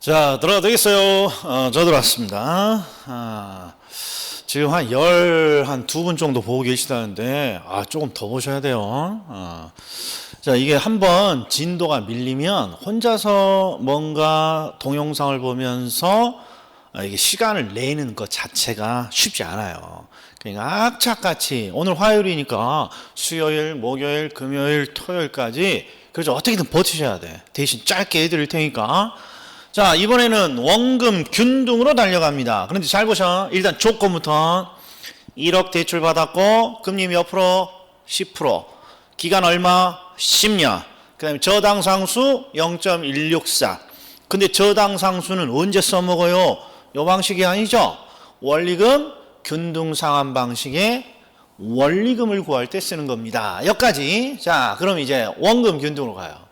자, 들어가 되겠어요. 저 들어왔습니다. 지금 한 두 분 정도 보고 계시다는데, 조금 더 보셔야 돼요. 자, 이게 한번 진도가 밀리면 혼자서 뭔가 동영상을 보면서 이게 시간을 내는 것 자체가 쉽지 않아요. 그러니까 악착같이 오늘 화요일이니까 수요일, 목요일, 금요일, 토요일까지 그래서 어떻게든 버티셔야 돼. 대신 짧게 해드릴 테니까. 자, 이번에는 원금 균등으로 달려갑니다. 그런데 잘 보셔. 일단 조건부터 1억 대출 받았고 금리 몇 프로? 10%. 기간 얼마? 10년. 그 다음에 저당상수 0.164. 근데 저당상수는 언제 써먹어요? 요 방식이 아니죠. 원리금 균등상환 방식의 원리금을 구할 때 쓰는 겁니다. 여기까지. 자, 그럼 이제 원금 균등으로 가요.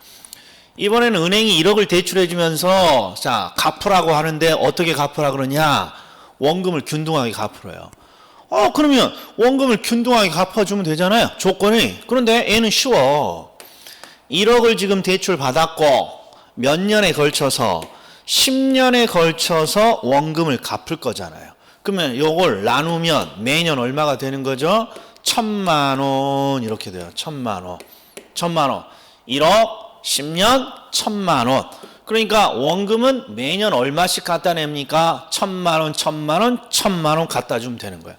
이번에는 은행이 1억을 대출해 주면서 자, 갚으라고 하는데 어떻게 갚으라 그러냐? 원금을 균등하게 갚으래요. 그러면 원금을 균등하게 갚아주면 되잖아요. 조건이. 그런데 얘는 쉬워. 1억을 지금 대출 받았고 몇 년에 걸쳐서 10년에 걸쳐서 원금을 갚을 거잖아요. 그러면 요걸 나누면 매년 얼마가 되는 거죠? 1,000만 원 이렇게 돼요. 1,000만 원. 1,000만 원. 1억 10년 1,000만 원. 그러니까 원금은 매년 얼마씩 갖다 냅니까? 1,000만 원, 1,000만 원, 1,000만 원 갖다 주면 되는 거야.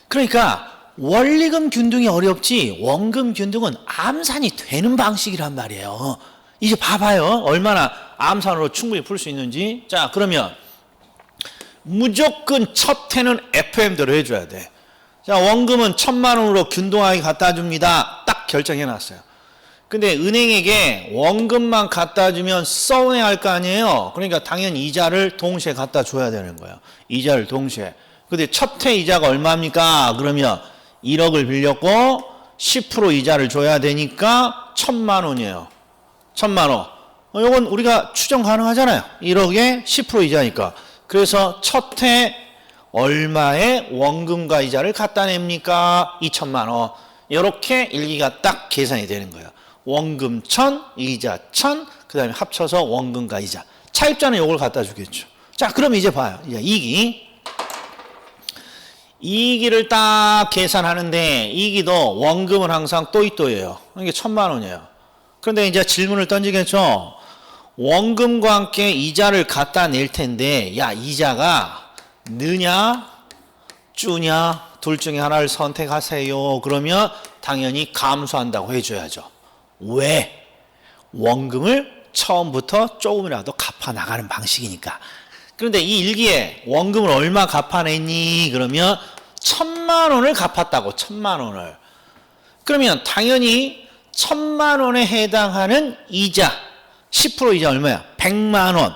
그러니까 원리금 균등이 어렵지 원금 균등은 암산이 되는 방식이란 말이에요. 이제 봐봐요. 얼마나 암산으로 충분히 풀 수 있는지. 자, 그러면 무조건 첫 해는 FM대로 해줘야 돼. 자, 원금은 1,000만 원으로 균등하게 갖다 줍니다. 딱 결정해 놨어요. 근데 은행에게 원금만 갖다 주면 서운해할 거 아니에요. 그러니까 당연히 이자를 동시에 갖다 줘야 되는 거예요. 이자를 동시에. 근데 첫 해 이자가 얼마입니까? 그러면 1억을 빌렸고 10% 이자를 줘야 되니까 1,000만 원이에요. 1,000만 원. 이건 우리가 추정 가능하잖아요. 1억에 10% 이자니까. 그래서 첫 해 얼마의 원금과 이자를 갖다 냅니까? 2,000만 원. 이렇게 일기가 딱 계산이 되는 거예요. 원금 1,000, 이자 1,000, 그 다음에 합쳐서 원금과 이자. 차입자는 이걸 갖다 주겠죠. 자, 그럼 이제 봐요. 이제 이익을 딱 계산하는데 이익도 원금은 항상 또이또예요. 이게 1,000만 원이에요. 그런데 이제 질문을 던지겠죠. 원금과 함께 이자를 갖다 낼 텐데 야, 이자가 느냐 주냐 둘 중에 하나를 선택하세요. 그러면 당연히 감소한다고 해줘야죠. 왜? 원금을 처음부터 조금이라도 갚아 나가는 방식이니까. 그런데 이 일기에 원금을 얼마 갚아냈니? 그러면 1,000만 원을 갚았다고. 1,000만 원을. 그러면 당연히 1,000만 원에 해당하는 이자 10% 이자 얼마야? 100만 원.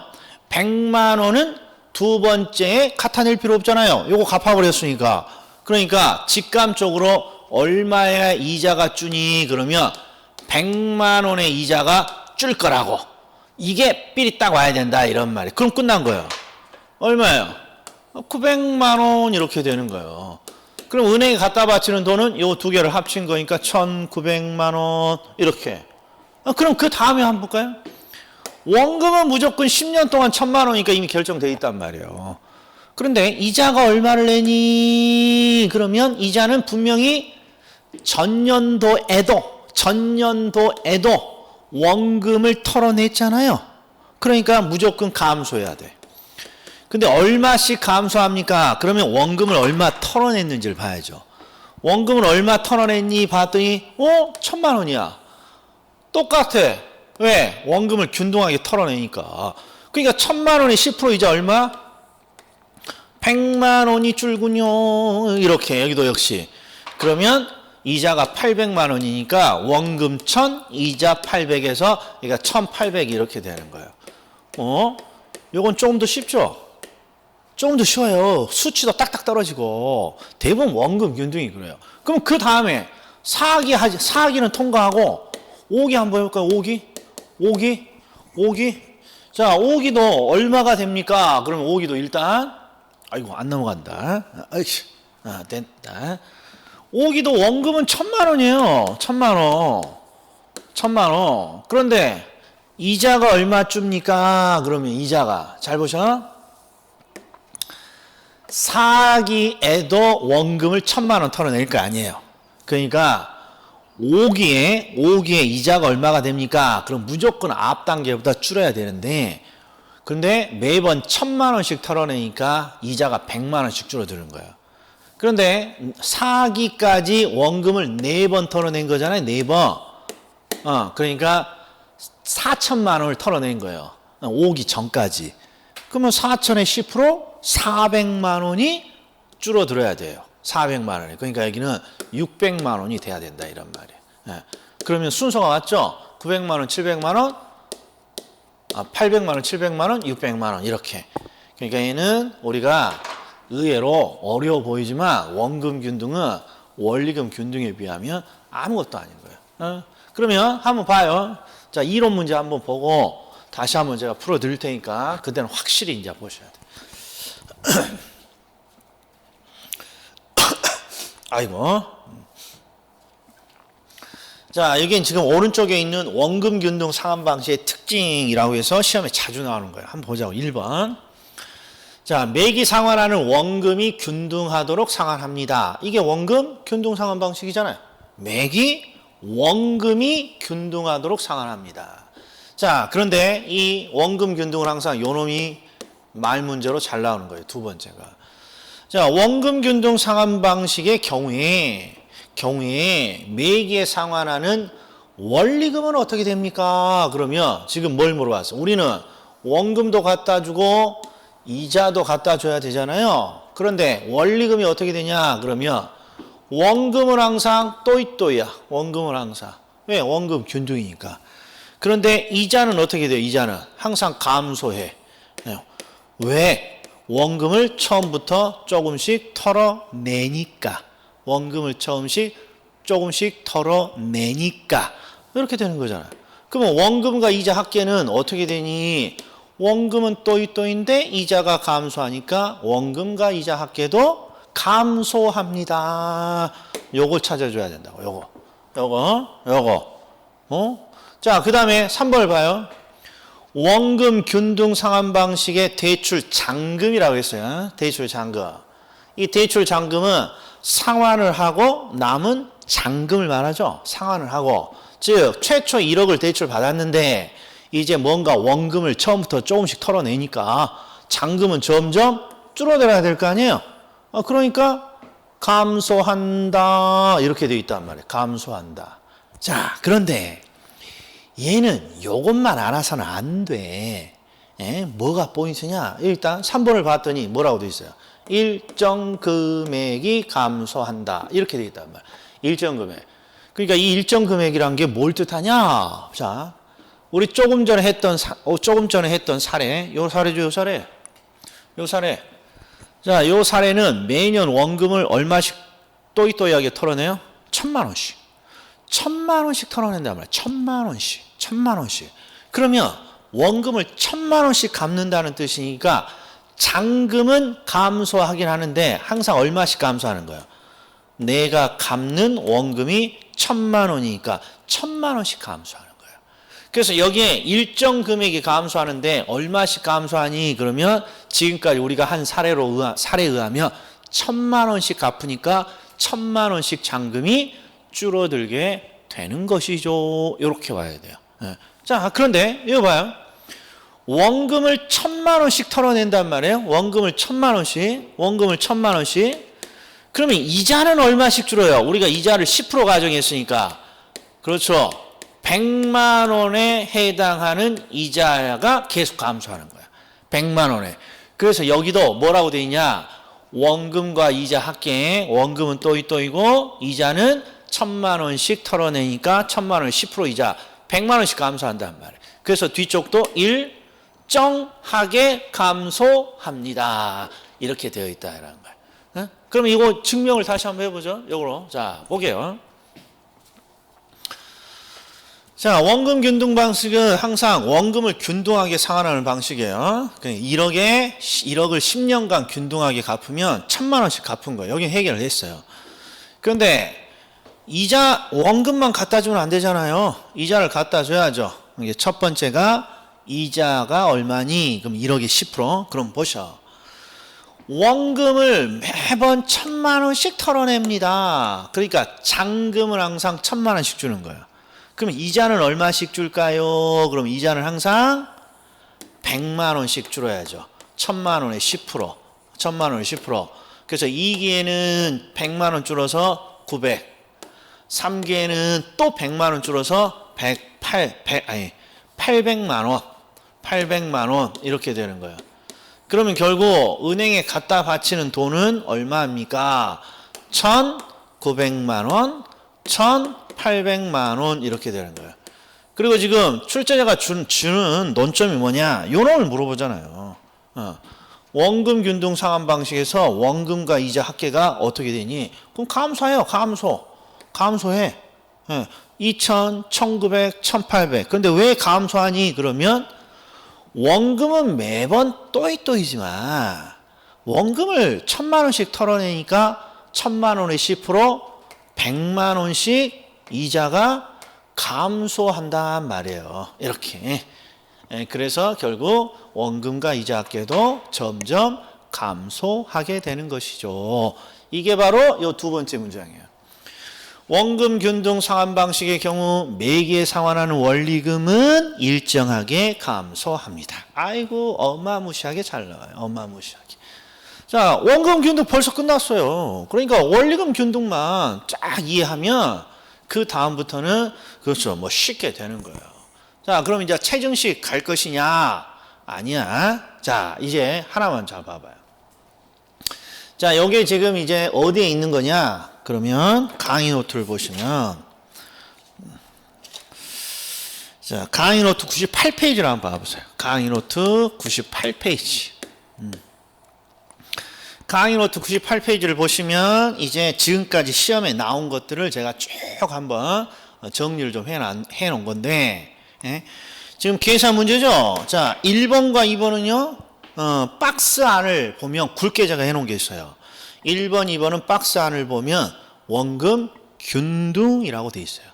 100만 원은 두 번째에 갖다 낼 필요 없잖아요. 요거 갚아버렸으니까. 그러니까 직감적으로 얼마의 이자가 주니? 그러면 100만 원의 이자가 줄 거라고. 이게 삘이 딱 와야 된다 이런 말이에요. 그럼 끝난 거예요. 얼마예요? 900만 원 이렇게 되는 거예요. 그럼 은행에 갖다 바치는 돈은 요 두 개를 합친 거니까 1,900만 원 이렇게. 그럼 그 다음에 한번 볼까요? 원금은 무조건 10년 동안 1,000만 원이니까 이미 결정돼 있단 말이에요. 그런데 이자가 얼마를 내니? 그러면 이자는 분명히 전년도에도 원금을 털어냈잖아요. 그러니까 무조건 감소해야 돼. 근데 얼마씩 감소합니까? 그러면 원금을 얼마 털어냈는지를 봐야죠. 원금을 얼마 털어냈니? 봤더니 1,000만 원이야. 똑같아. 왜? 원금을 균등하게 털어내니까. 그러니까 1,000만 원에 10% 이자 얼마? 100만 원이 줄군요. 이렇게 여기도 역시. 그러면 이자가 800만 원이니까 원금 1,000, 이자 800에서 그러니까 1,800 이렇게 되는 거예요. 요건 조금 더 쉽죠? 조금 더 쉬워요. 수치도 딱딱 떨어지고 대부분 원금 균등이 그래요. 그럼 그 다음에 4기는 통과하고 5기 한번 해볼까요? 5기. 자, 5기도 얼마가 됩니까? 그러면 5기도 일단 아이고 안 넘어간다. 됐다. 5기도 원금은 1,000만 원이에요. 1,000만 원. 그런데 이자가 얼마 줍니까? 그러면 이자가 잘 보셔. 4기에도 원금을 1,000만 원 털어낼 거 아니에요. 그러니까 5기에 이자가 얼마가 됩니까? 그럼 무조건 앞 단계보다 줄여야 되는데, 근데 매번 1,000만 원씩 털어내니까 이자가 100만 원씩 줄어드는 거예요. 그런데 4기까지 원금을 4번 털어낸 거잖아요. 4번. 그러니까 4천만 원을 털어낸 거예요. 5기 전까지. 그러면 4천에 10% 400만 원이 줄어들어야 돼요. 400만 원이. 그러니까 여기는 600만 원이 돼야 된다 이런 말이에요. 예. 그러면 순서가 맞죠? 900만 원, 700만 원, 800만 원, 700만 원, 600만 원 이렇게. 그러니까 얘는 우리가 의외로 어려워 보이지만 원금 균등은 원리금 균등에 비하면 아무것도 아닌 거예요. 그러면 한번 봐요. 자, 이론 문제 한번 보고 다시 한번 제가 풀어 드릴 테니까 그때는 확실히 이제 보셔야 돼요. 아이고. 자, 여긴 지금 오른쪽에 있는 원금 균등 상환 방식의 특징이라고 해서 시험에 자주 나오는 거예요. 한번 보자고. 1번. 자, 매기 상환하는 원금이 균등하도록 상환합니다. 이게 원금 균등 상환 방식이잖아요. 매기 원금이 균등하도록 상환합니다. 자, 그런데 이 원금 균등을 항상 요놈이 말 문제로 잘 나오는 거예요. 두 번째가. 자, 원금 균등 상환 방식의 경우에 매기에 상환하는 원리금은 어떻게 됩니까? 그러면 지금 뭘 물어봤어? 우리는 원금도 갖다 주고 이자도 갖다 줘야 되잖아요. 그런데 원리금이 어떻게 되냐? 그러면 원금은 항상 또이또이야. 원금은 항상. 왜? 원금 균등이니까. 그런데 이자는 어떻게 돼요? 이자는 항상 감소해. 왜? 원금을 처음부터 조금씩 털어내니까. 원금을 조금씩 털어내니까. 이렇게 되는 거잖아요. 그러면 원금과 이자 합계는 어떻게 되니? 원금은 또이또인데 이자가 감소하니까 원금과 이자 합계도 감소합니다. 요걸 찾아줘야 된다고. 요거. 자, 그 다음에 3번을 봐요. 원금 균등 상환 방식의 대출 잔금이라고 했어요. 대출 잔금. 이 대출 잔금은 상환을 하고 남은 잔금을 말하죠. 상환을 하고. 즉, 최초 1억을 대출 받았는데 이제 뭔가 원금을 처음부터 조금씩 털어내니까 잔금은 점점 줄어들어야 될 거 아니에요. 그러니까 감소한다 이렇게 되어 있단 말이에요. 감소한다. 자, 그런데 얘는 요것만 알아서는 안 돼. 뭐가 포인트냐? 일단 3번을 봤더니 뭐라고 되어 있어요? 일정 금액이 감소한다 이렇게 되어 있단 말이에요. 일정 금액. 그러니까 이 일정 금액이란 게 뭘 뜻하냐? 자, 우리 조금 전에 했던 사례, 요 사례. 자, 요 사례는 매년 원금을 얼마씩 또이또이하게 털어내요? 1,000만 원씩. 1,000만 원씩 털어낸단 말이야. 1,000만 원씩. 그러면 원금을 1,000만 원씩 갚는다는 뜻이니까 잔금은 감소하긴 하는데 항상 얼마씩 감소하는 거예요? 내가 갚는 원금이 1,000만 원이니까 1,000만 원씩 감소하는 거예요. 그래서 여기에 일정 금액이 감소하는데 얼마씩 감소하니? 그러면 지금까지 우리가 한 사례에 의하면 1,000만 원씩 갚으니까 1,000만 원씩 잔금이 줄어들게 되는 것이죠. 이렇게 봐야 돼요. 자, 그런데 이거 봐요. 원금을 1,000만 원씩 털어낸단 말이에요. 원금을 1,000만 원씩. 그러면 이자는 얼마씩 줄어요? 우리가 이자를 10% 가정했으니까. 그렇죠. 100만 원에 해당하는 이자가 계속 감소하는 거야. 100만 원에. 그래서 여기도 뭐라고 돼 있냐? 원금과 이자 합계. 원금은 또이또이고 이자는 1,000만 원씩 털어내니까 1,000만 원 10% 이자 100만 원씩 감소한단 말이에요. 그래서 뒤쪽도 일정하게 감소합니다. 이렇게 되어 있다라는 거예요. 그럼 이거 증명을 다시 한번 해보죠. 이거로. 자, 볼게요. 자, 원금 균등 방식은 항상 원금을 균등하게 상환하는 방식이에요. 1억을 10년간 균등하게 갚으면 1,000만 원씩 갚은 거예요. 여기 해결을 했어요. 그런데 이자 원금만 갖다 주면 안 되잖아요. 이자를 갖다 줘야죠. 이게 첫 번째가 이자가 얼마니? 그럼 1억에 10%. 그럼 보셔. 원금을 매번 1,000만 원씩 털어냅니다. 그러니까 잔금을 항상 1,000만 원씩 주는 거예요. 그럼 이자는 얼마씩 줄까요? 그럼 이자는 항상 100만 원씩 줄어야죠. 1,000만 원에 10%. 1,000만 원에 10%. 그래서 2기에는 100만 원 줄어서 900. 3기에는 또 100만 원 줄어서 800만 원. 800만 원 이렇게 되는 거예요. 그러면 결국 은행에 갖다 바치는 돈은 얼마입니까? 1,900만 원, 1,800만 원 이렇게 되는 거예요. 그리고 지금 출제자가 주는 논점이 뭐냐? 요 놈을 물어보잖아요. 원금 균등 상환 방식에서 원금과 이자 합계가 어떻게 되니? 그럼 감소해요. 감소해. 2,000, 1,900, 1,800. 근데 왜 감소하니? 그러면 원금은 매번 또이또이지만 원금을 1,000만 원씩 털어내니까 1,000만 원에 10% 100만 원씩 이자가 감소한단 말이에요. 이렇게. 그래서 결국 원금과 이자 합계도 점점 감소하게 되는 것이죠. 이게 바로 이 두 번째 문장이에요. 원금 균등 상환 방식의 경우 매기에 상환하는 원리금은 일정하게 감소합니다. 아이고 어마무시하게 잘 나와요. 어마무시하게. 자, 원금 균등 벌써 끝났어요. 그러니까 원리금 균등만 쫙 이해하면 그 다음부터는 그렇죠. 뭐 쉽게 되는 거예요. 자, 그럼 이제 체증식 갈 것이냐? 아니야. 자, 이제 하나만 잘 봐봐요. 자, 여기 지금 이제 어디에 있는 거냐? 그러면 강의 노트를 보시면 자, 강의 노트 98페이지를 한번 봐보세요. 강의 노트 98페이지. 강의 노트 98페이지를 보시면 이제 지금까지 시험에 나온 것들을 제가 쭉 한번 정리를 좀 해놓은 건데, 지금 계산 문제죠. 자, 1번과 2번은요 박스 안을 보면 굵게 제가 해놓은 게 있어요. 1번, 2번은 박스 안을 보면 원금 균등이라고 돼 있어요.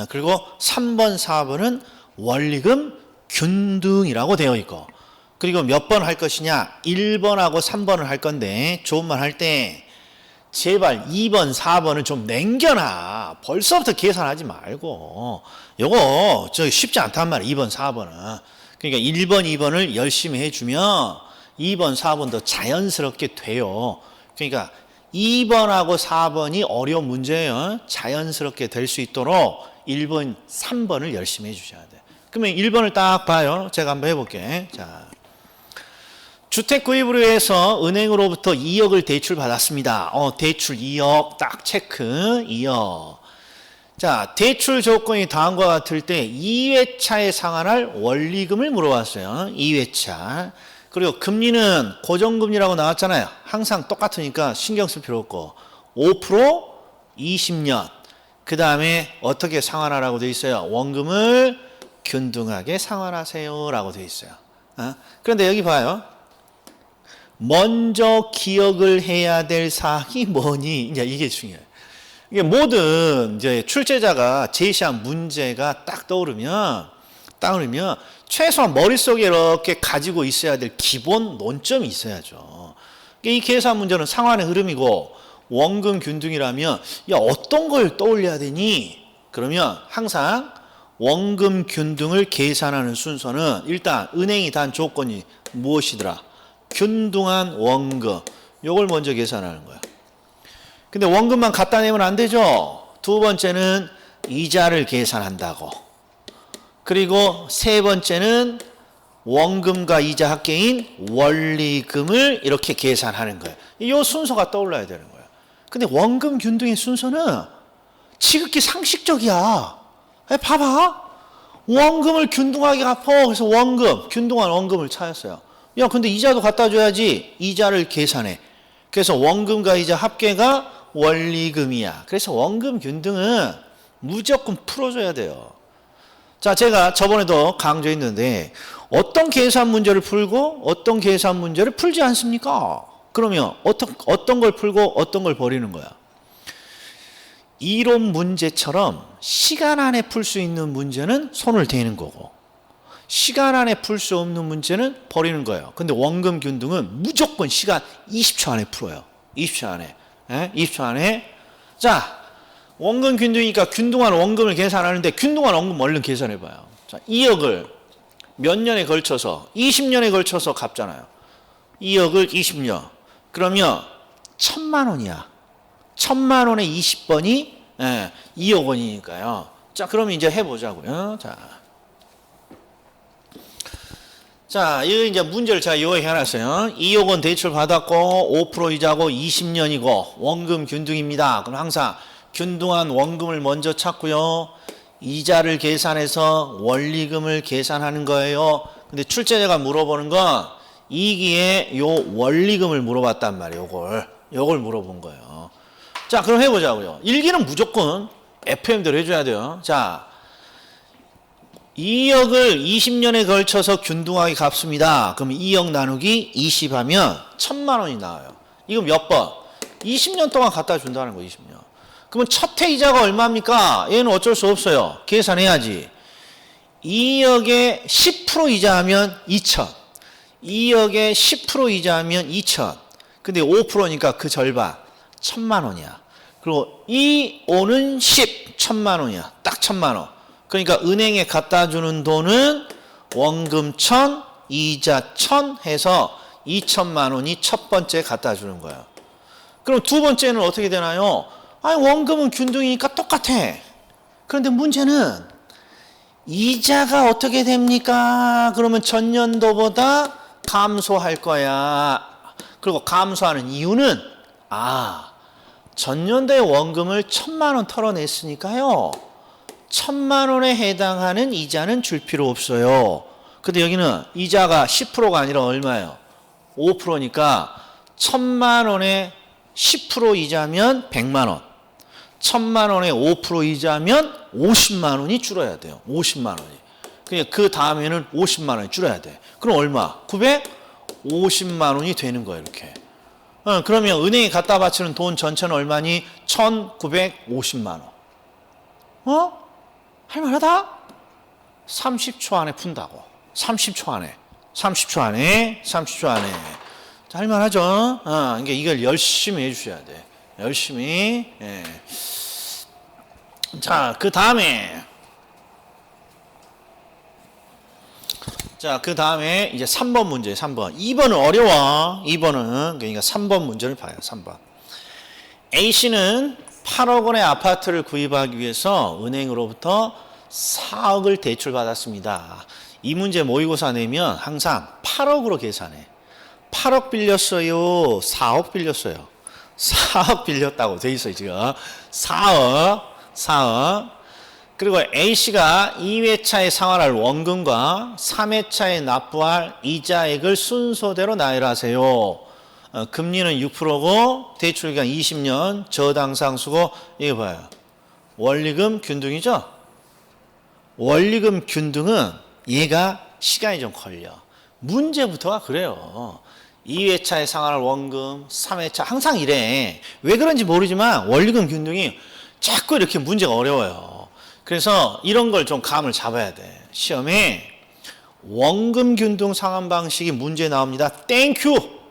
그리고 3번, 4번은 원리금 균등이라고 되어 있고, 그리고 몇 번 할 것이냐? 1번하고 3번을 할 건데 좋은 말 할 때 제발 2번, 4번은 좀 남겨놔. 벌써부터 계산하지 말고. 요거 쉽지 않단 말이야. 2번, 4번은. 그러니까 1번, 2번을 열심히 해주면 2번, 4번도 자연스럽게 돼요. 그러니까 2번하고 4번이 어려운 문제예요. 자연스럽게 될 수 있도록 1번, 3번을 열심히 해주셔야 돼. 그러면 1번을 딱 봐요. 제가 한번 해볼게. 자, 주택 구입을 위해서 은행으로부터 2억을 대출받았습니다. 대출 2억 딱 체크. 2억. 자, 대출 조건이 다음과 같을 때 2회차에 상환할 원리금을 물어봤어요. 2회차. 그리고 금리는 고정금리라고 나왔잖아요. 항상 똑같으니까 신경 쓸 필요 없고 5% 20년. 그 다음에 어떻게 상환하라고 돼 있어요? 원금을 균등하게 상환하세요 라고 돼 있어요. 그런데 여기 봐요. 먼저 기억을 해야 될 사항이 뭐니? 이제 이게 중요해요. 이게 모든 이제 출제자가 제시한 문제가 딱 떠오르면 최소한 머릿속에 이렇게 가지고 있어야 될 기본 논점이 있어야죠. 이 계산 문제는 상환의 흐름이고 원금 균등이라면 야 어떤 걸 떠올려야 되니? 그러면 항상 원금 균등을 계산하는 순서는 일단 은행이 단 조건이 무엇이더라? 균등한 원금. 요걸 먼저 계산하는 거야. 근데 원금만 갖다 내면 안 되죠. 두 번째는 이자를 계산한다고. 그리고 세 번째는 원금과 이자 합계인 원리금을 이렇게 계산하는 거예요. 이 순서가 떠올라야 되는 거예요. 근데 원금 균등의 순서는 지극히 상식적이야. 봐봐. 원금을 균등하게 갚아. 그래서 원금, 균등한 원금을 찾았어요. 야, 근데 이자도 갖다 줘야지. 이자를 계산해. 그래서 원금과 이자 합계가 원리금이야. 그래서 원금 균등은 무조건 풀어줘야 돼요. 자, 제가 저번에도 강조했는데 어떤 계산 문제를 풀고 어떤 계산 문제를 풀지 않습니까? 그러면 어떤 걸 풀고 어떤 걸 버리는 거야? 이론 문제처럼 시간 안에 풀 수 있는 문제는 손을 대는 거고 시간 안에 풀 수 없는 문제는 버리는 거예요. 근데 원금 균등은 무조건 시간 20초 안에 풀어요. 20초 안에. 20초 안에. 자, 원금 균등이니까 균등한 원금을 계산하는데 균등한 원금 얼른 계산해 봐요. 자, 2억을 몇 년에 걸쳐서 20년에 걸쳐서 갚잖아요. 2억을 20년. 그러면 1,000만 원이야. 1,000만 원에 20번이 2억 원이니까요. 자, 그럼 이제 해보자고요. 자, 이거 이제 문제를 제가 요약해 놨어요. 2억 원 대출 받았고 5% 이자고 20년이고 원금 균등입니다. 그럼 항상 균등한 원금을 먼저 찾고요. 이자를 계산해서 원리금을 계산하는 거예요. 근데 출제자가 물어보는 건 이기에 요 원리금을 물어봤단 말이에요. 요걸 물어본 거예요. 자, 그럼 해보자고요. 일기는 무조건 FM대로 해줘야 돼요. 자, 2억을 20년에 걸쳐서 균등하게 갚습니다. 그럼 2억 나누기 20 하면 1,000만 원이 나와요. 이거 몇 번? 20년 동안 갖다 준다는 거, 20년. 그러면 첫 해 이자가 얼마입니까? 얘는 어쩔 수 없어요. 계산해야지. 2억에 10% 이자하면 2천. 2억에 10% 이자하면 2천. 근데 5%니까 그 절반. 1,000만 원이야. 그리고 2, 5는 10, 1,000만 원이야. 딱 1,000만 원. 그러니까 은행에 갖다 주는 돈은 원금 1,000, 이자 1,000 해서 2,000만 원이 첫 번째 갖다 주는 거예요. 그럼 두 번째는 어떻게 되나요? 아니, 원금은 균등이니까 똑같아. 그런데 문제는 이자가 어떻게 됩니까? 그러면 전년도보다 감소할 거야. 그리고 감소하는 이유는 전년도에 원금을 1,000만 원 털어냈으니까요. 1,000만 원에 해당하는 이자는 줄 필요 없어요. 근데 여기는 이자가 10%가 아니라 얼마예요? 5%니까 1,000만 원에 10% 이자면 100만 원. 1,000만 원에 5% 이자면 50만 원이 줄어야 돼요. 50만 원이. 그러니까 그 다음에는 50만 원이 줄어야 돼. 그럼 얼마? 950만 원이 되는 거예요, 이렇게. 그러면 은행에 갖다 바치는 돈 전체는 얼마니? 1,950만 원. 할만하다? 30초 안에 푼다고. 30초 안에. 자, 할만하죠? 그러니까 이걸 열심히 해주셔야 돼. 열심히. 예. 자, 그 다음에 이제 3번 문제, 3번. 2번은 어려워. 2번은, 그러니까 3번 문제를 봐요, 3번. A씨는 8억 원의 아파트를 구입하기 위해서 은행으로부터 4억을 대출받았습니다. 이 문제 모의고사 내면 항상 8억으로 계산해. 8억 빌렸어요? 4억 빌렸어요? 4억 빌렸다고 돼 있어요, 지금. 4억. 그리고 A씨가 2회차에 상환할 원금과 3회차에 납부할 이자액을 순서대로 나열하세요. 금리는 6%고 대출기간 20년, 저당상수고. 이거 봐요. 원리금 균등이죠? 원리금 균등은 얘가 시간이 좀 걸려. 문제부터가 그래요. 2회차에 상환할 원금, 3회차 항상 이래. 왜 그런지 모르지만 원리금 균등이 자꾸 이렇게 문제가 어려워요. 그래서 이런 걸 좀 감을 잡아야 돼. 시험에 원금 균등 상환 방식이 문제 나옵니다. 땡큐.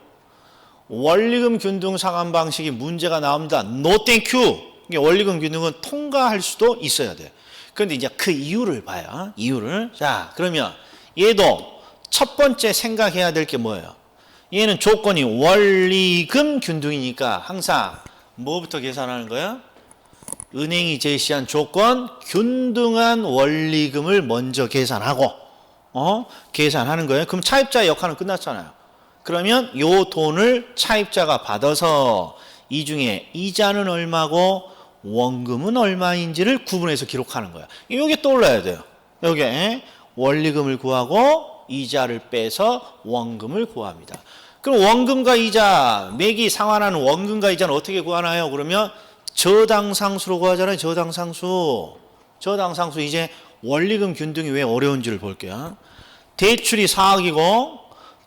원리금 균등 상환 방식이 문제가 나옵니다. 노 땡큐. 원리금 균등은 통과할 수도 있어야 돼. 그런데 이제 그 이유를 봐요. 이유를. 자, 그러면 얘도 첫 번째 생각해야 될 게 뭐예요? 얘는 조건이 원리금 균등이니까 항상 뭐부터 계산하는 거야? 은행이 제시한 조건 균등한 원리금을 먼저 계산하고 계산하는 거예요. 그럼 차입자의 역할은 끝났잖아요. 그러면 요 돈을 차입자가 받아서 이 중에 이자는 얼마고 원금은 얼마인지를 구분해서 기록하는 거야. 이게 떠올라야 돼요. 여기에 원리금을 구하고 이자를 빼서 원금을 구합니다. 그럼 원금과 이자, 매기 상환하는 원금과 이자는 어떻게 구하나요? 그러면 저당상수로 구하잖아요. 저당상수 이제 원리금 균등이 왜 어려운지를 볼게요. 대출이 4억이고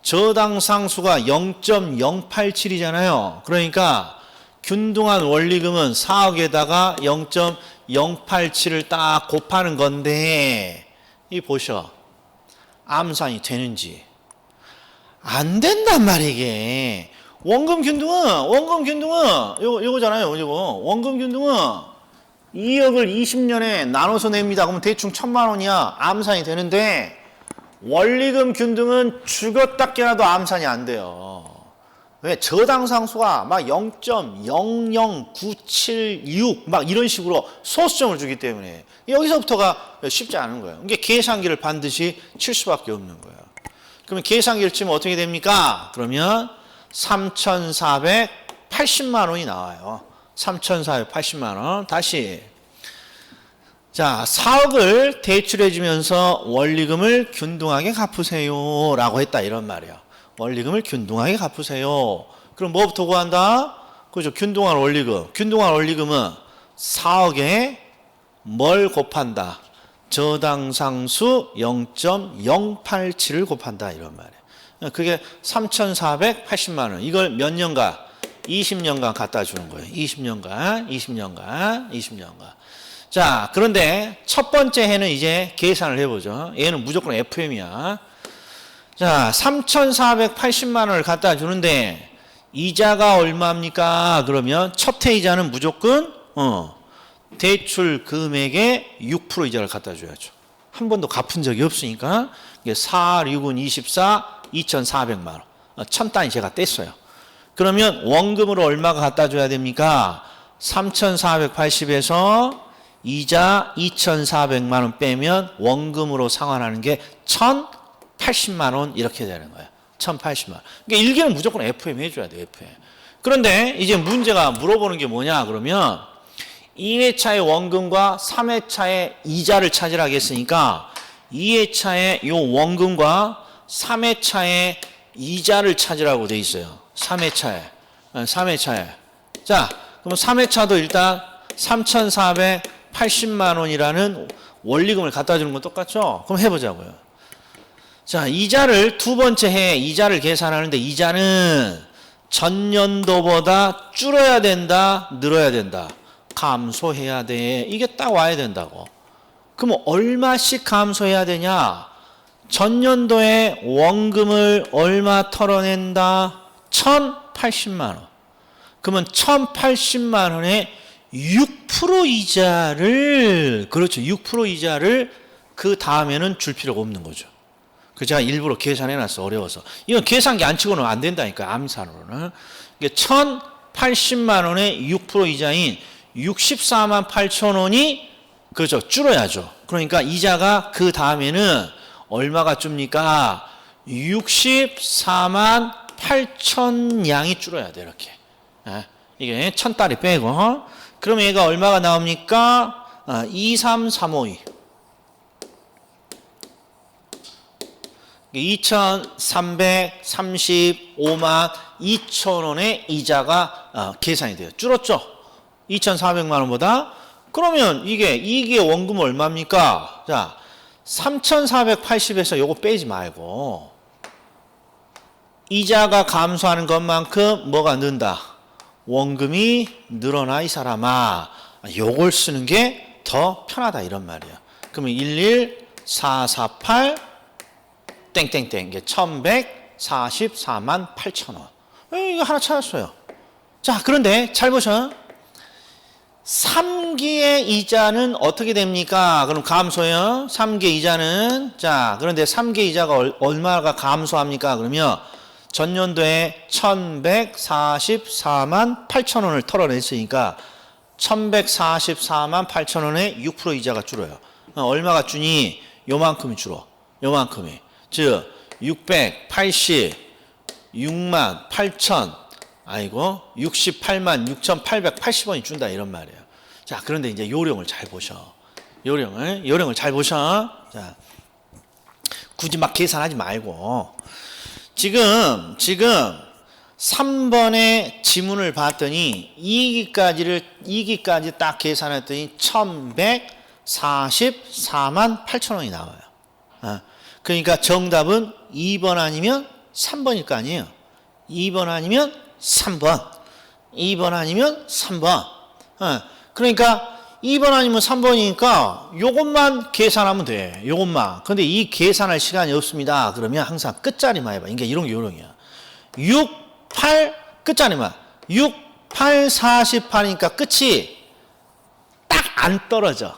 저당상수가 0.087이잖아요. 그러니까 균등한 원리금은 4억에다가 0.087을 딱 곱하는 건데 이 보셔. 암산이 되는지. 안 된단 말이야 이게. 원금 균등은 요거잖아요. 이거. 원금 균등은 2억을 20년에 나눠서 냅니다. 그러면 대충 1,000만 원이야. 암산이 되는데 원리금 균등은 죽었다 깨나도 암산이 안 돼요. 왜? 저당상수가 막 0.00976 막 이런 식으로 소수점을 주기 때문에 여기서부터가 쉽지 않은 거예요. 이게 계산기를 반드시 칠 수밖에 없는 거예요. 그러면 계산기를 치면 어떻게 됩니까? 그러면 3,480만 원이 나와요. 3,480만 원. 다시. 자, 4억을 대출해 주면서 원리금을 균등하게 갚으세요 라고 했다 이런 말이에요. 원리금을 균등하게 갚으세요. 그럼 뭐부터 구한다? 그죠? 균등한 원리금. 균등한 원리금은 4억에 뭘 곱한다? 저당상수 0.087을 곱한다 이런 말이에요. 그게 3,480만 원. 이걸 몇 년간? 20년간 갖다 주는 거예요. 20년간. 자, 그런데 첫 번째 해는 이제 계산을 해보죠. 얘는 무조건 FM이야. 자, 3,480만 원을 갖다 주는데 이자가 얼마입니까? 그러면 첫 해 이자는 무조건 대출 금액의 6% 이자를 갖다 줘야죠. 한 번도 갚은 적이 없으니까 이게 4, 6은 24, 2,400만 원. 1,000단위 제가 뗐어요. 그러면 원금으로 얼마가 갖다 줘야 됩니까? 3,480에서 이자 2,400만 원 빼면 원금으로 상환하는 게 1,080만 원 이렇게 되는 거예요. 1,080만 원. 그러니까 1개는 무조건 FM 해줘야 돼요. FM. 그런데 이제 문제가 물어보는 게 뭐냐 그러면 2회차의 원금과 3회차의 이자를 찾으라겠으니까 2회차의 요 원금과 3회차의 이자를 찾으라고 돼 있어요. 3회차에. 자, 그럼 3회차도 일단 3,480만 원이라는 원리금을 갖다 주는 건 똑같죠? 그럼 해보자고요. 자, 이자를 두 번째 해 이자를 계산하는데 이자는 전년도보다 줄어야 된다, 늘어야 된다. 감소해야 돼. 이게 딱 와야 된다고. 그럼 얼마씩 감소해야 되냐? 전년도에 원금을 얼마 털어낸다? 1,080만 원. 그러면 1,080만 원에 6% 이자를, 그렇죠. 6% 이자를 그 다음에는 줄 필요가 없는 거죠. 그 제가 일부러 계산해놨어. 어려워서. 이건 계산기 안 치고는 안 된다니까. 암산으로는. 이게 1,080만 원에 6% 이자인 64만 8천 원이 그렇죠. 줄어야죠. 그러니까 이자가 그 다음에는 얼마가 줍니까? 64만 8천 양이 줄어야 돼. 이렇게. 이게 1,000달이 빼고. 그러면 얘가 얼마가 나옵니까? 23352. 2,335만 2천 원의 이자가 계산이 돼요. 줄었죠? 2,400만 원보다. 그러면 이게 원금 얼마입니까? 자, 3,480에서 요거 빼지 말고 이자가 감소하는 것만큼 뭐가 는다? 원금이 늘어나 이 사람아. 요걸 쓰는 게 더 편하다 이런 말이야. 그러면 11448 땡땡땡 이게 1,144만 8천 원. 이거 하나 찾았어요. 자, 그런데 잘 보셔. 3기의 이자는 어떻게 됩니까? 그럼 감소요. 3기 이자는 자, 그런데 3기 이자가 얼마가 감소합니까? 그러면 전년도에 1,144만 8천 원을 털어냈으니까 1,144만 8천 원에 6% 이자가 줄어요. 얼마가 주니? 요만큼이 줄어. 요만큼이. 즉 686만 8천 아이고 68만 6,880원이 준다 이런 말이에요. 자, 그런데 이제 요령을 잘 보셔. 요령을 잘 보셔. 자, 굳이 막 계산하지 말고 지금 3번의 지문을 봤더니 2기까지 딱 계산했더니 1,144만 8천 원이 나와요. 그러니까 정답은 2번 아니면 3번일 거 아니에요. 2번 아니면 3번. 2번 아니면 3번. 그러니까 2번 아니면 3번이니까 요것만 계산하면 돼. 요것만. 근데 이 계산할 시간이 없습니다. 그러면 항상 끝자리만 해봐. 그러니까 이런 게 요령이야. 6, 8 끝자리만. 6, 8, 48이니까 끝이 딱 안 떨어져.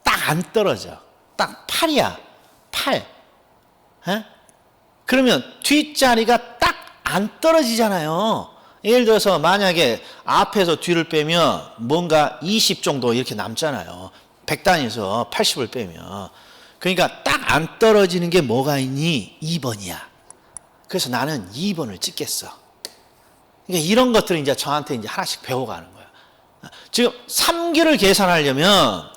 딱 안 떨어져. 딱 8이야. 8. 그러면 뒷자리가 딱 안 떨어지잖아요. 예를 들어서 만약에 앞에서 뒤를 빼면 뭔가 20 정도 이렇게 남잖아요. 100단위에서 80을 빼면. 그러니까 딱 안 떨어지는 게 뭐가 있니? 2번이야. 그래서 나는 2번을 찍겠어. 그러니까 이런 것들을 이제 저한테 이제 하나씩 배워가는 거야. 지금 3기를 계산하려면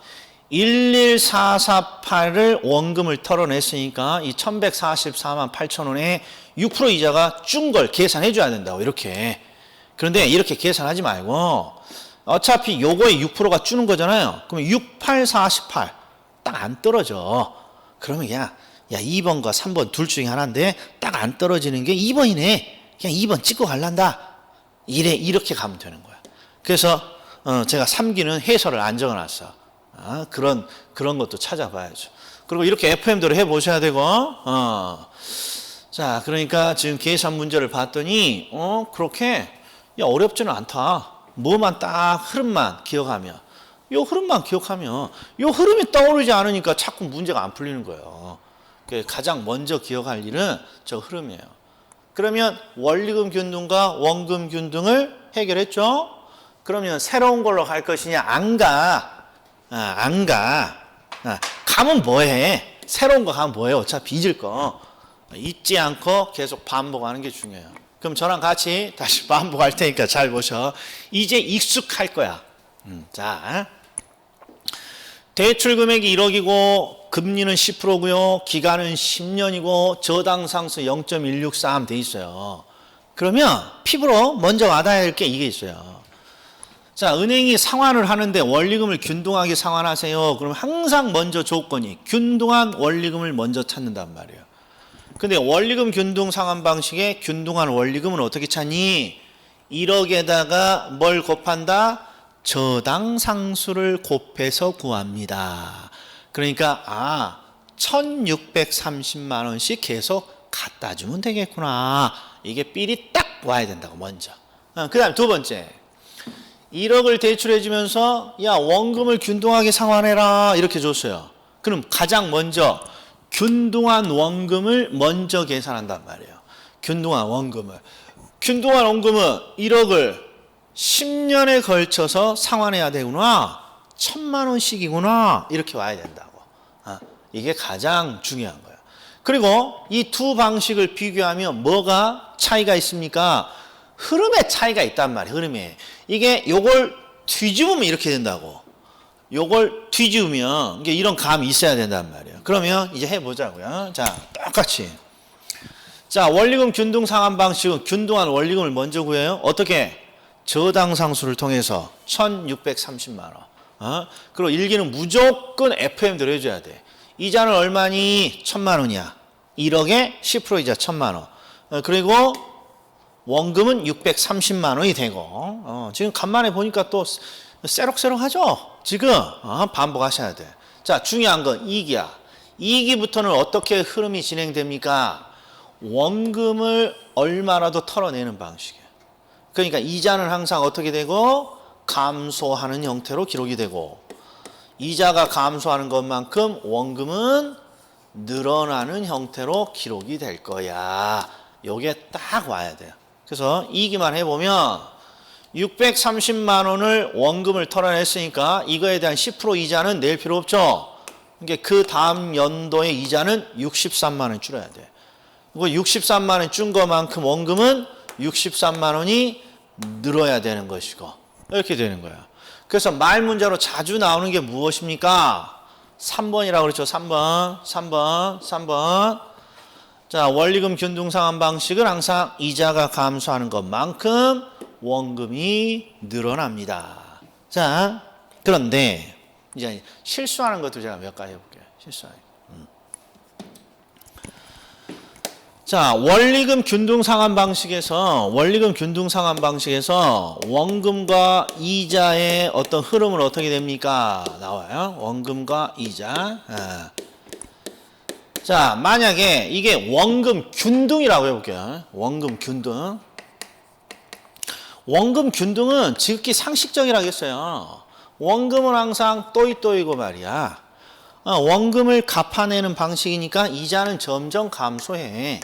11448을 원금을 털어냈으니까 이 1144만 8천 원에 6% 이자가 준 걸 계산해 줘야 된다고 이렇게. 그런데 이렇게 계산하지 말고 어차피 요거에 6%가 주는 거잖아요. 그러면 6848 딱 안 떨어져. 그러면 그냥 야 2번과 3번 둘 중에 하나인데 딱 안 떨어지는 게 2번이네. 그냥 2번 찍고 갈란다. 이렇게 가면 되는 거야. 그래서 제가 3기는 해설을 안 적어놨어. 그런 것도 찾아봐야죠. 그리고 이렇게 FM대로 해보셔야 되고, 자, 그러니까 지금 계산 문제를 봤더니, 그렇게, 야, 어렵지는 않다. 뭐만 딱 흐름만 기억하면, 요 흐름만 기억하면, 요 흐름이 떠오르지 않으니까 자꾸 문제가 안 풀리는 거예요. 가장 먼저 기억할 일은 저 흐름이에요. 그러면 원리금 균등과 원금 균등을 해결했죠? 그러면 새로운 걸로 갈 것이냐? 안 가. 안 가. 가면 뭐해? 새로운 거 가면 뭐해? 어차피 잊을 거. 잊지 않고 계속 반복하는 게 중요해요. 그럼 저랑 같이 다시 반복할 테니까 잘 보셔. 이제 익숙할 거야. 자, 대출 금액이 1억이고 금리는 10%고요. 기간은 10년이고 저당상수 0.163 돼 있어요. 그러면 피부로 먼저 와닿아야 할 게 이게 있어요. 자, 은행이 상환을 하는데 원리금을 균등하게 상환하세요. 그럼 항상 먼저 조건이 균등한 원리금을 먼저 찾는단 말이에요. 근데 원리금 균등 상환 방식의 균등한 원리금은 어떻게 찾니? 1억에다가 뭘 곱한다? 저당 상수를 곱해서 구합니다. 그러니까 1630만 원씩 계속 갖다 주면 되겠구나. 이게 삘이 딱 와야 된다고 먼저. 그 다음에 두 번째. 1억을 대출해 주면서 야 원금을 균등하게 상환해라 이렇게 줬어요. 그럼 가장 먼저 균등한 원금을 먼저 계산한단 말이에요. 균등한 원금은 1억을 10년에 걸쳐서 상환해야 되구나. 1000만 원씩이구나. 이렇게 와야 된다고. 이게 가장 중요한 거예요. 그리고 이 두 방식을 비교하면 뭐가 차이가 있습니까? 흐름의 차이가 있단 말이에요. 흐름에. 이게 요걸 뒤집으면 이렇게 된다고. 요걸 뒤집으면 이게 이런 감이 있어야 된단 말이에요. 그러면 이제 해보자고요. 자, 똑같이. 자, 원리금 균등 상환 방식은 균등한 원리금을 먼저 구해요. 어떻게? 저당 상수를 통해서 1630만 원. 그리고 일기는 무조건 FM대로 해줘야 돼. 이자는 얼마니? 1000만 원이야. 1억에 10% 이자 1000만 원. 그리고 원금은 630만 원이 되고 지금 간만에 보니까 또 새록새록하죠? 지금 반복하셔야 돼. 자, 중요한 건 2기야. 2기부터는 어떻게 흐름이 진행됩니까? 원금을 얼마라도 털어내는 방식이에요. 그러니까 이자는 항상 어떻게 되고 감소하는 형태로 기록이 되고 이자가 감소하는 것만큼 원금은 늘어나는 형태로 기록이 될 거야. 요게 딱 와야 돼요. 그래서 2기만 해보면 630만 원을 원금을 털어냈으니까 이거에 대한 10% 이자는 낼 필요 없죠. 그러니까 그 다음 연도의 이자는 63만 원 줄여야 돼. 그리고 63만 원 준 것만큼 원금은 63만 원이 늘어야 되는 것이고 이렇게 되는 거야. 그래서 말 문제로 자주 나오는 게 무엇입니까? 3번이라고 그랬죠. 3번. 자, 원리금 균등 상환 방식은 항상 이자가 감소하는 것만큼 원금이 늘어납니다. 자, 그런데 이제 실수하는 것도 제가 몇 가지 해볼게요. 실수하는 거. 자, 원리금 균등 상환 방식에서 원금과 이자의 어떤 흐름은 어떻게 됩니까? 나와요. 원금과 이자. 자, 만약에 이게 원금 균등이라고 해볼게요. 원금 균등. 원금 균등은 지극히 상식적이라고 했어요. 원금은 항상 또이또이고 말이야. 원금을 갚아내는 방식이니까 이자는 점점 감소해.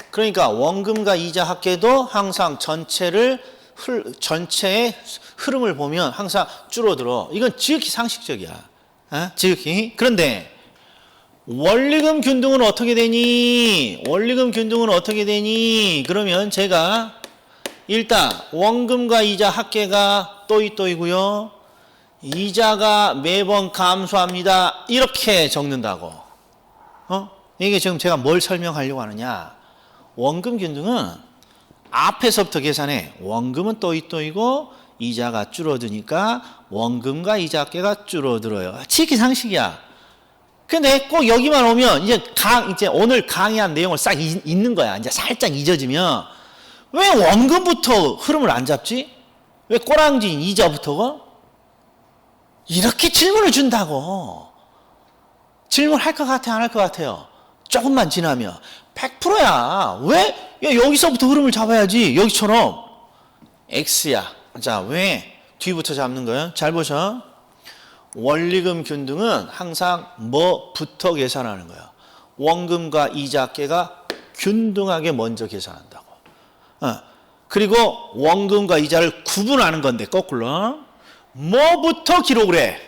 그러니까 원금과 이자 합계도 항상 전체의 흐름을 보면 항상 줄어들어. 이건 지극히 상식적이야. 지극히. 그런데 원리금 균등은 어떻게 되니? 그러면 제가 일단 원금과 이자 합계가 또이또이고요. 이자가 매번 감소합니다. 이렇게 적는다고. 이게 지금 제가 뭘 설명하려고 하느냐? 원금 균등은 앞에서부터 계산해. 원금은 또이또이고 이자가 줄어드니까 원금과 이자 합계가 줄어들어요. 지극히 상식이야. 근데 꼭 여기만 오면 이제 오늘 강의한 내용을 싹 잊는 거야. 이제 살짝 잊어지면 왜 원금부터 흐름을 안 잡지? 왜 꼬랑지인 이자부터가? 이렇게 질문을 준다고. 질문할 것 같아, 안 할 것 같아요? 조금만 지나면 100%야. 왜? 야, 여기서부터 흐름을 잡아야지. 여기처럼 X야. 자, 왜 뒤부터 잡는 거예요? 잘 보셔. 원리금 균등은 항상 뭐부터 계산하는 거야? 원금과 이자 합계가 균등하게 먼저 계산한다고. 그리고 원금과 이자를 구분하는 건데 거꾸로 뭐부터 기록을 해?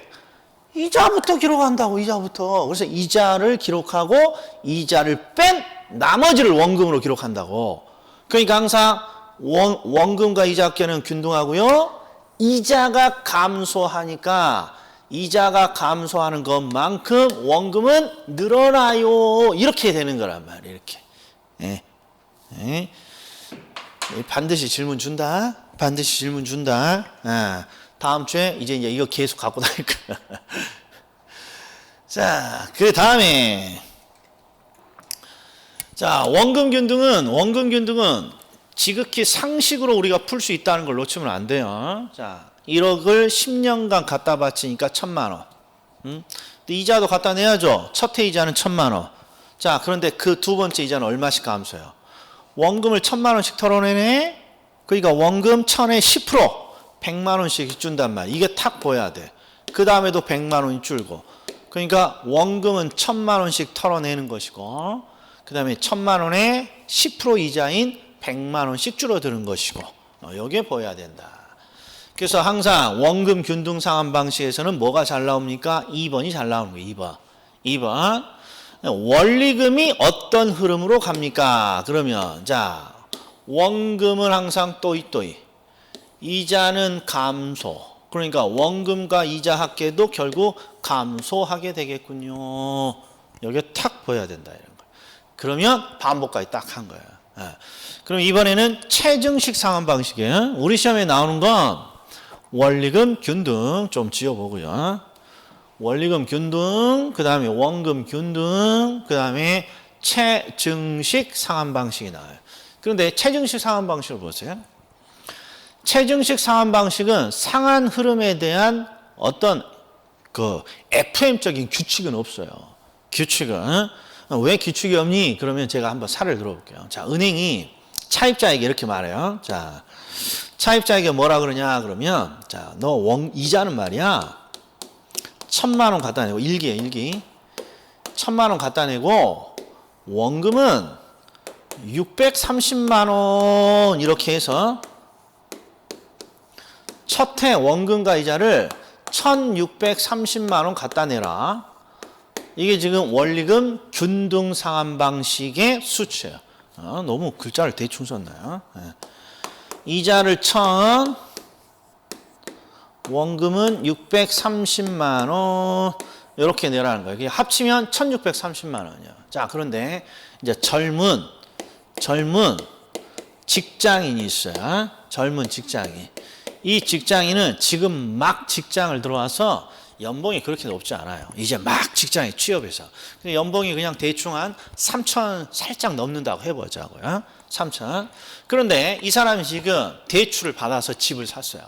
이자부터 기록한다고. 이자부터. 그래서 이자를 기록하고 이자를 뺀 나머지를 원금으로 기록한다고. 그러니까 항상 원금과 이자 합계는 균등하고요. 이자가 감소하니까 이자가 감소하는 것만큼 원금은 늘어나요. 이렇게 되는 거란 말이에요. 이렇게. 반드시 질문 준다. 다음 주에 이제 이거 계속 갖고 다닐 거야. 자, 그 다음에 자, 원금 균등은 지극히 상식으로 우리가 풀 수 있다는 걸 놓치면 안 돼요. 자, 1억을 10년간 갖다 바치니까 1,000만 원. 근데 이자도 갖다 내야죠. 첫 해 이자는 1,000만 원. 자, 그런데 그 두 번째 이자는 얼마씩 감소해요? 원금을 1,000만 원씩 털어내네. 그러니까 원금 1,000에 10% 100만 원씩 준단 말이야. 이게 탁 보여야 돼. 그 다음에도 100만 원이 줄고. 그러니까 원금은 1,000만 원씩 털어내는 것이고, 그 다음에 1,000만 원에 10% 이자인 100만 원씩 줄어드는 것이고, 여기에 보여야 된다. 그래서 항상 원금 균등 상환 방식에서는 뭐가 잘 나옵니까? 2번이 잘 나오는 거예요. 2번. 원리금이 어떤 흐름으로 갑니까? 그러면 자, 원금은 항상 또이또이, 이자는 감소. 그러니까 원금과 이자 합계도 결국 감소하게 되겠군요. 여기에 탁 보여야 된다 이런 거. 그러면 반복까지 딱 한 거예요. 그럼 이번에는 체증식 상환 방식이에요. 우리 시험에 나오는 건 원리금 균등 좀 지어보고요. 원리금 균등, 그 다음에 원금 균등, 그 다음에 체증식 상환 방식이 나와요. 그런데 체증식 상환 방식을 보세요. 체증식 상환 방식은 상환 흐름에 대한 어떤 그 FM적인 규칙은 없어요. 규칙은. 왜 규칙이 없니? 그러면 제가 한번 사례를 들어볼게요. 자, 은행이 차입자에게 이렇게 말해요. 자, 차입자에게 뭐라 그러냐? 그러면, 자, 너 이자는 말이야. 1,000만 원 갖다 내고, 일기. 1,000만 원 갖다 내고, 원금은 630만 원 이렇게 해서 첫 해 원금과 이자를 1,630만 원 갖다 내라. 이게 지금 원리금 균등 상환 방식의 수치예요. 너무 글자를 대충 썼나요? 이자를 1,000, 원금은 630만 원 이렇게 내라는 거예요. 합치면 1,630만 원이에요. 자, 그런데 이제 젊은 직장인이 있어요. 젊은 직장인. 이 직장인은 지금 막 직장을 들어와서 연봉이 그렇게 높지 않아요. 이제 막 직장에 취업해서. 근데 연봉이 그냥 대충 한 3천 살짝 넘는다고 해보자고요. 3천. 그런데 이 사람이 지금 대출을 받아서 집을 샀어요.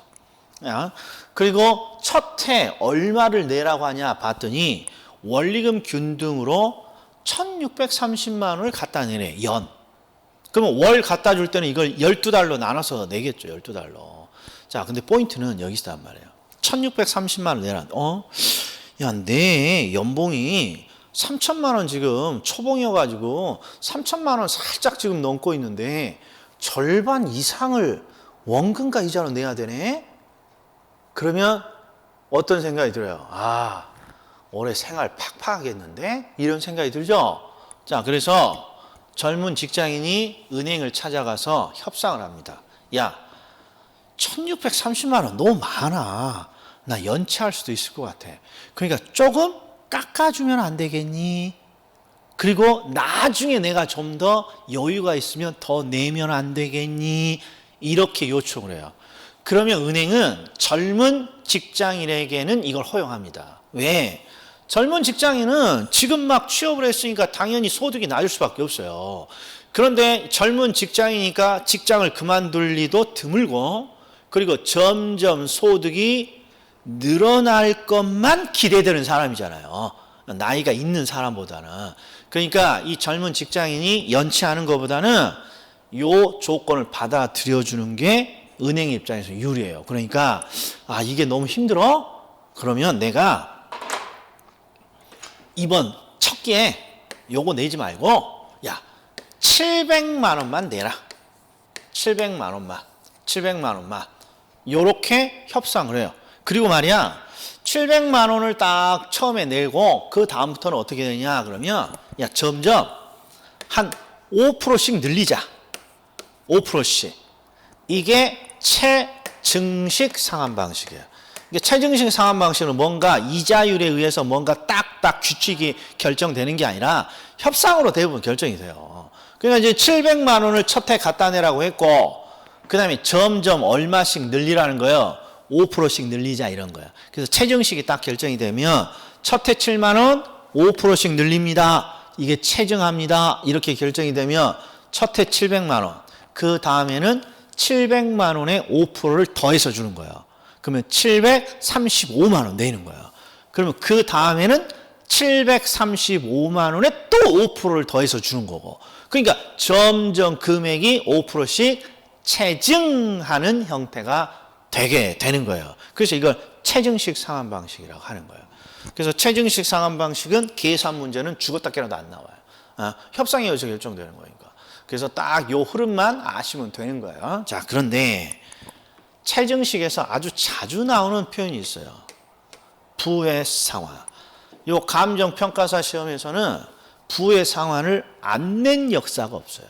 그리고 첫 해 얼마를 내라고 하냐 봤더니 원리금 균등으로 1,630만 원을 갖다 내래, 연. 그러면 월 갖다 줄 때는 이걸 12달로 나눠서 내겠죠, 12달로. 자, 근데 포인트는 여기 있단 말이에요. 1,630만 원 내라. 야, 내 연봉이 3천만 원 지금 초봉이어가지고 3천만 원 살짝 지금 넘고 있는데 절반 이상을 원금과 이자로 내야 되네? 그러면 어떤 생각이 들어요? 아, 올해 생활 팍팍하겠는데? 이런 생각이 들죠? 자, 그래서 젊은 직장인이 은행을 찾아가서 협상을 합니다. 야, 1,630만 원 너무 많아. 나 연체할 수도 있을 것 같아. 그러니까 조금 깎아주면 안 되겠니? 그리고 나중에 내가 좀 더 여유가 있으면 더 내면 안 되겠니? 이렇게 요청을 해요. 그러면 은행은 젊은 직장인에게는 이걸 허용합니다. 왜? 젊은 직장인은 지금 막 취업을 했으니까 당연히 소득이 낮을 수밖에 없어요. 그런데 젊은 직장이니까 직장을 그만둘 리도 드물고, 그리고 점점 소득이 늘어날 것만 기대되는 사람이잖아요. 나이가 있는 사람보다는. 그러니까 이 젊은 직장인이 연체하는 것보다는 이 조건을 받아들여주는 게 은행 입장에서 유리해요. 그러니까 아, 이게 너무 힘들어? 그러면 내가 이번 첫 기회에 요거 내지 말고 야, 700만 원만 내라. 700만 원만. 요렇게 협상을 해요. 그리고 말이야, 700만 원을 딱 처음에 내고 그 다음부터는 어떻게 되냐 그러면 야, 점점 한 5%씩 늘리자. 5%씩. 이게 최증식 상환 방식이에요. 이게 최증식 상환 방식은 뭔가 이자율에 의해서 뭔가 딱딱 규칙이 결정되는 게 아니라 협상으로 대부분 결정이 돼요. 그러니까 이제 700만 원을 첫 해 갖다 내라고 했고, 그 다음에 점점 얼마씩 늘리라는 거예요. 5%씩 늘리자 이런 거예요. 그래서 최증식이 딱 결정이 되면 첫 해 7만 원 5%씩 늘립니다. 이게 최증합니다. 이렇게 결정이 되면 첫 해 700만 원. 그 다음에는 700만 원에 5%를 더해서 주는 거예요. 그러면 735만 원 내는 거예요. 그러면 그 다음에는 735만 원에 또 5%를 더해서 주는 거고. 그러니까 점점 금액이 5%씩 체증하는 형태가 되게 되는 거예요. 그래서 이걸 체증식 상환 방식이라고 하는 거예요. 그래서 체증식 상환 방식은 계산 문제는 죽었다 깨어나도 안 나와요. 협상에 의해서 결정되는 거니까. 그래서 딱 요 흐름만 아시면 되는 거예요. 자, 그런데 체증식에서 아주 자주 나오는 표현이 있어요. 부의 상환. 요 감정평가사 시험에서는 부의 상환을 안 낸 역사가 없어요.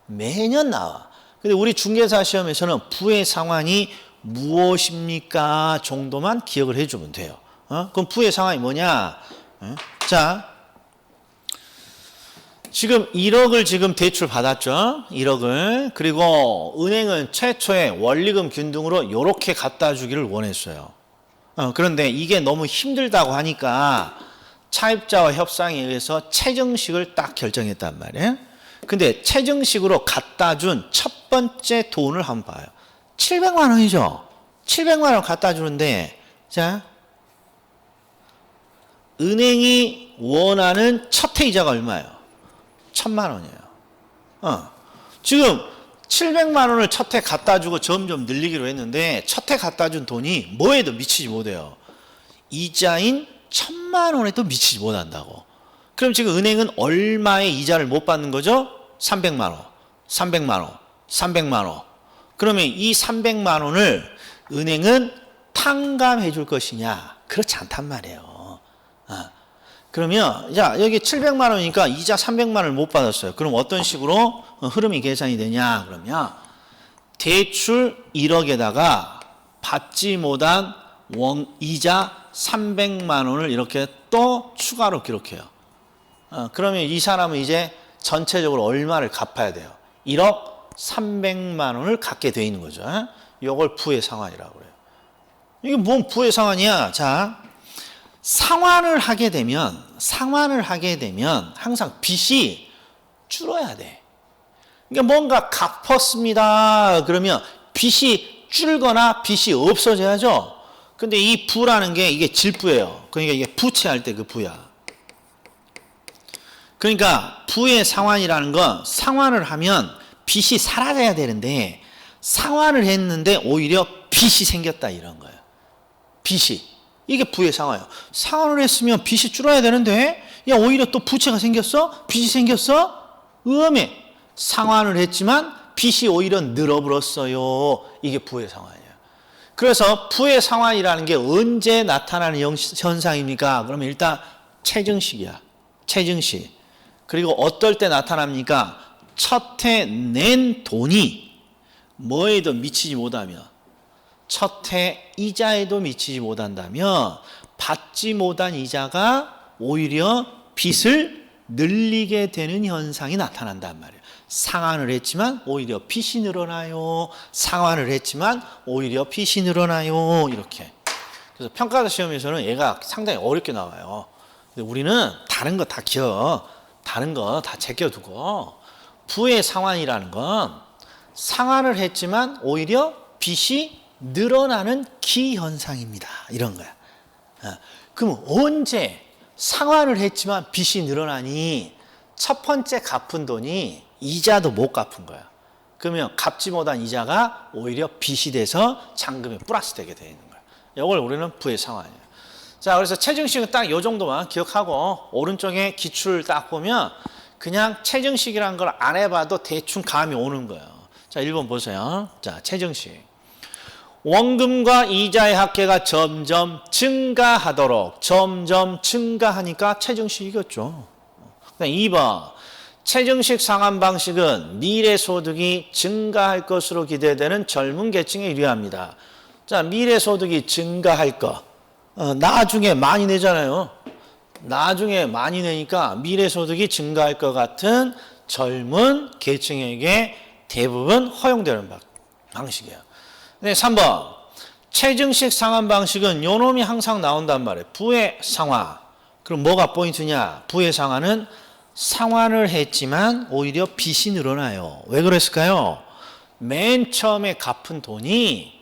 매년 나와. 근데 우리 중개사 시험에서는 부의 상환이 무엇입니까? 정도만 기억을 해주면 돼요. 그럼 부의 상환이 뭐냐? 자, 지금 1억을 지금 대출 받았죠. 1억을. 그리고 은행은 최초에 원리금 균등으로 이렇게 갖다 주기를 원했어요. 그런데 이게 너무 힘들다고 하니까 차입자와 협상에 의해서 체증식을 딱 결정했단 말이에요. 근데 체증식으로 갖다 준 첫 번째 돈을 한번 봐요. 700만 원이죠. 700만 원 갖다 주는데, 자, 은행이 원하는 첫 해 이자가 얼마예요? 1,000만 원이에요. 지금 700만 원을 첫 해 갖다 주고 점점 늘리기로 했는데 첫 해 갖다 준 돈이 뭐에도 미치지 못해요. 이자인 1,000만 원에도 미치지 못한다고. 그럼 지금 은행은 얼마의 이자를 못 받는 거죠? 300만 원, 300만 원, 300만 원. 그러면 이 300만 원을 은행은 탕감해 줄 것이냐? 그렇지 않단 말이에요. 그러면 자, 여기 700만 원이니까 이자 300만 원을 못 받았어요. 그럼 어떤 식으로 흐름이 계산이 되냐? 그러면 대출 1억에다가 받지 못한 이자 300만 원을 이렇게 또 추가로 기록해요. 그러면 이 사람은 이제 전체적으로 얼마를 갚아야 돼요? 1억 300만 원을 갚게 돼 있는 거죠. 이걸 부의 상환이라고 그래요. 이게 뭔 부의 상환이야? 자, 상환을 하게 되면 항상 빚이 줄어야 돼. 그러니까 뭔가 갚았습니다. 그러면 빚이 줄거나 빚이 없어져야죠. 근데 이 부라는 게 이게 질부예요. 그러니까 이게 부채할 때 그 부야. 그러니까 부의 상환이라는 건 상환을 하면 빚이 사라져야 되는데 상환을 했는데 오히려 빚이 생겼다 이런 거예요. 빚이. 이게 부의 상환이에요. 상환을 했으면 빚이 줄어야 되는데 야 오히려 또 부채가 생겼어? 빚이 생겼어? 음에 상환을 했지만 빚이 오히려 늘어버렸어요. 이게 부의 상환이에요. 그래서 부의 상환이라는 게 언제 나타나는 현상입니까? 그러면 일단 체증식이야. 체증식. 그리고 어떨 때 나타납니까? 첫 해 낸 돈이 뭐에도 미치지 못하면 첫 해 이자에도 미치지 못한다면 받지 못한 이자가 오히려 빚을 늘리게 되는 현상이 나타난단 말이에요. 상환을 했지만 오히려 빚이 늘어나요. 상환을 했지만 오히려 빚이 늘어나요. 이렇게. 그래서 평가자 시험에서는 얘가 상당히 어렵게 나와요. 근데 우리는 다른 거 다 다른 거 다 제껴두고 부의 상환이라는 건 상환을 했지만 오히려 빚이 늘어나는 기현상입니다. 이런 거야. 그럼 언제 상환을 했지만 빚이 늘어나니 첫 번째 갚은 돈이 이자도 못 갚은 거야. 그러면 갚지 못한 이자가 오히려 빚이 돼서 잔금이 플러스 되게 되어 있는 거야. 이걸 우리는 부의 상환이에요. 자, 그래서 체증식은 딱 이 정도만 기억하고 오른쪽에 기출 딱 보면 그냥 체증식이라는 걸 안 해봐도 대충 감이 오는 거예요. 자, 1번 보세요. 자, 체증식. 원금과 이자의 합계가 점점 증가하도록 점점 증가하니까 체증식이겠죠. 2번. 체증식 상환 방식은 미래 소득이 증가할 것으로 기대되는 젊은 계층에 유리합니다. 자, 미래 소득이 증가할 것. 나중에 많이 내잖아요. 나중에 많이 내니까 미래 소득이 증가할 것 같은 젊은 계층에게 대부분 허용되는 방식이에요. 네, 3번. 체증식 상환 방식은 요놈이 항상 나온단 말이에요. 부의 상환. 그럼 뭐가 포인트냐? 부의 상환은 상환을 했지만 오히려 빚이 늘어나요. 왜 그랬을까요? 맨 처음에 갚은 돈이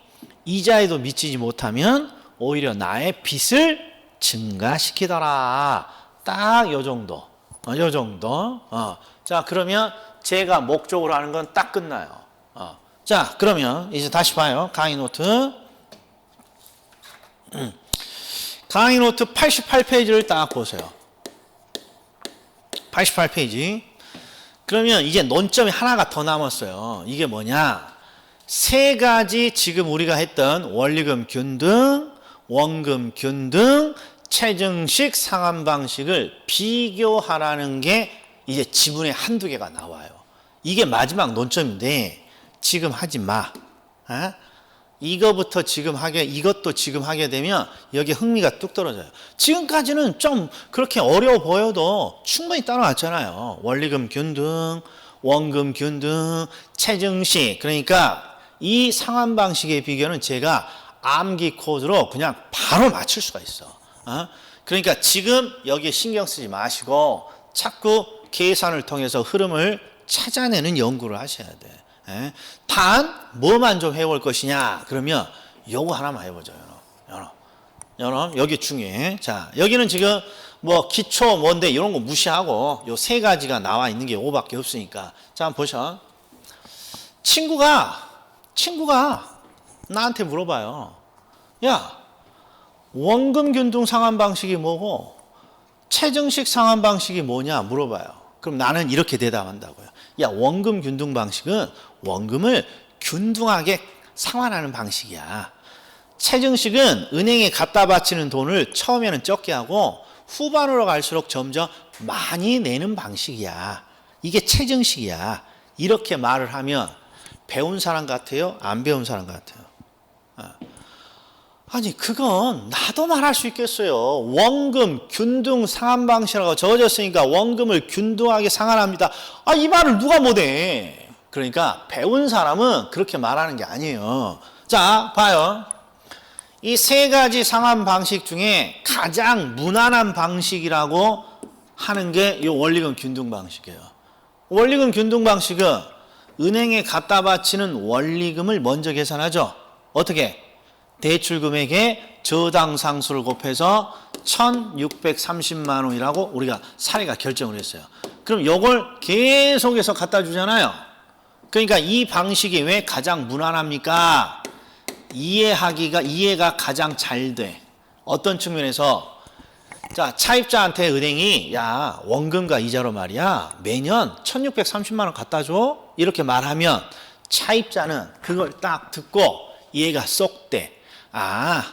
이자에도 미치지 못하면 오히려 나의 빚을 증가시키더라. 딱 요 정도. 요 정도. 자, 그러면 제가 목적으로 하는 건 딱 끝나요. 자, 그러면 이제 다시 봐요. 강의 노트. 강의 노트 88페이지를 딱 보세요. 88페이지. 그러면 이제 논점이 하나가 더 남았어요. 이게 뭐냐? 세 가지 지금 우리가 했던 원리금 균등, 원금 균등, 체증식 상환 방식을 비교하라는 게 이제 지문에 한두 개가 나와요. 이게 마지막 논점인데 지금 하지 마. 이것도 지금 하게 되면 여기 흥미가 뚝 떨어져요. 지금까지는 좀 그렇게 어려워 보여도 충분히 따라왔잖아요. 원리금 균등, 원금 균등, 체증식. 그러니까 이 상환 방식의 비교는 제가 암기 코드로 그냥 바로 맞출 수가 있어. 그러니까 지금 여기에 신경 쓰지 마시고 자꾸 계산을 통해서 흐름을 찾아내는 연구를 하셔야 돼. 단 뭐만 좀 해볼 것이냐? 그러면 요거 하나만 해보죠. 여러분 여기 중에 자 여기는 지금 뭐 기초 뭔데 이런 거 무시하고 요 세 가지가 나와 있는 게 요거밖에 없으니까 자 한번 보셔. 친구가 나한테 물어봐요. 야, 원금 균등 상환 방식이 뭐고 체증식 상환 방식이 뭐냐 물어봐요. 그럼 나는 이렇게 대답한다고요. 야, 원금 균등 방식은 원금을 균등하게 상환하는 방식이야. 체증식은 은행에 갖다 바치는 돈을 처음에는 적게 하고 후반으로 갈수록 점점 많이 내는 방식이야. 이게 체증식이야. 이렇게 말을 하면 배운 사람 같아요? 안 배운 사람 같아요? 아니 그건 나도 말할 수 있겠어요. 원금 균등 상환 방식이라고 적어졌으니까 원금을 균등하게 상환합니다. 이 말을 누가 못해. 그러니까 배운 사람은 그렇게 말하는 게 아니에요. 자 봐요. 이 세 가지 상환 방식 중에 가장 무난한 방식이라고 하는 게 이 원리금 균등 방식이에요. 원리금 균등 방식은 은행에 갖다 바치는 원리금을 먼저 계산하죠. 어떻게? 대출 금액의 저당 상수를 곱해서 1,630만 원이라고 우리가 사례가 결정을 했어요. 그럼 이걸 계속해서 갖다 주잖아요. 그러니까 이 방식이 왜 가장 무난합니까? 이해가 가장 잘 돼. 어떤 측면에서 자, 차입자한테 은행이 야, 원금과 이자로 말이야. 매년 1,630만 원 갖다 줘. 이렇게 말하면 차입자는 그걸 딱 듣고 이해가 쏙 돼. 아,